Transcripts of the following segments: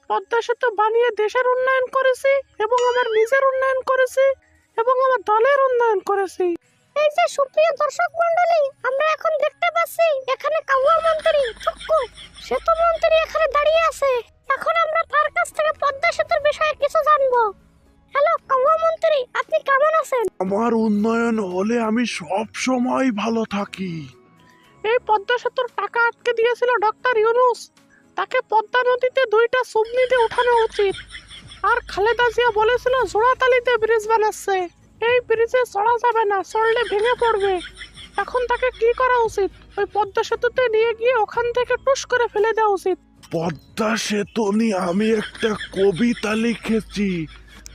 পদ্মা সেতু বানিয়ে দেশের উন্নয়ন করেছি এবং আমার নিজের উন্নয়ন করেছি এবং আমার দলের উন্নয়ন করেছি। এই যে সুপ্রিয় দর্শক মণ্ডলী, আমরা এখন দেখতে পাচ্ছি এখানে কাউয়া মন্ত্রী থুক্কু সেতু মন্ত্রী এখানে দাঁড়িয়ে আছে। এখন আমরা তার কাছ থেকে পদ্মা সেতুর বিষয়ে কিছু জানবো। হ্যালো কাউয়া মন্ত্রী, আপনি কেমন আছেন? আমার উন্নয়ন হলে আমি সব সময় ভালো থাকি। এই পদ্মা সেতুর টাকা আটকে দিয়েছিল ডক্টর ইউনূস, তাকে পদ্মা নদীতে 2টা সুবনিতে উঠানো উচিত। আর খালেদা জিয়া বলেছিল জোড়াতালিতে ব্রিজ বানাচ্ছে, এই ব্রিজে চড়া যাবে না, চড়লে ভেঙে পড়বে। এখন তাকে কি করা উচিত? ওই পদ্মা সেতুতে নিয়ে গিয়ে ওখান থেকে টুস করে ফেলে দেওয়া উচিত। পদ্মা সেতু নিয়ে আমি একটা কবিতা লিখেছি,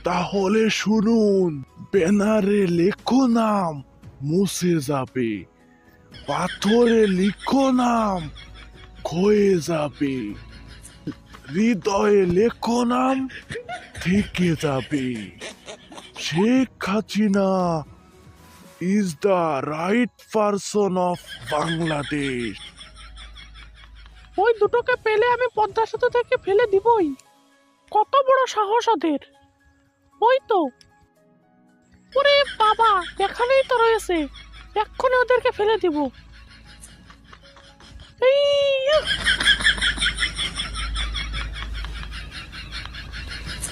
তাহলে শুনুন। ব্যানারে লেখো নাম, মুছে যাবে। পাথরে লিখো নাম, ক্ষয়ে যাবে। হৃদয়ে লেখো নাম, থেকে যাবে। Sheikh Hasina is the right person of Bangladesh. ওই দুটোকে পেলে আমি পদ্মা সেতু থেকে ফেলে দিবই। কত বড় সাহস ওদের! ওই তো, ওরে বাবা, এখানেই তো রয়েছে, এক্ষুনি ওদেরকে ফেলে দিব। এই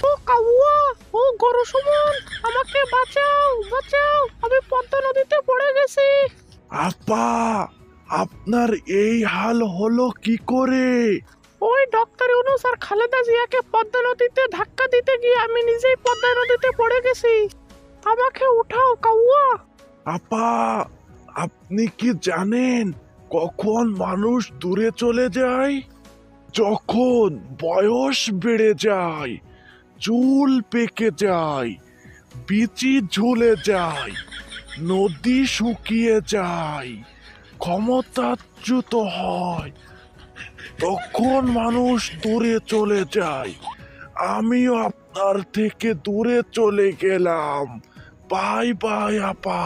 ও কাউয়া, ও গরু সুমন, আমাকে বাঁচাও বাঁচাও, আমি পদ্মা নদীতে পড়ে গেছি। আপা, আপনার এই হাল হলো কি করে? ওই ডক্টর ইউনূস আর খালেদা জিয়াকে পদ্মা নদীতে ধাক্কা দিতে গিয়ে আমি নিজেই পদ্মা নদীতে পড়ে গেছি। আমাকে উঠাও কাউয়া। আপা, আপনি কি জানেন কখন মানুষ দূরে চলে যায়? যখন বয়স বেড়ে যায়, চুল পেকে যায়, বিচি ঝুলে যায়, নদী শুকিয়ে যায়, ক্ষমতাচ্যুত হয়, তখন মানুষ দূরে চলে যায়। আমিও আপনার থেকে দূরে চলে গেলাম। বাই বাই আপা।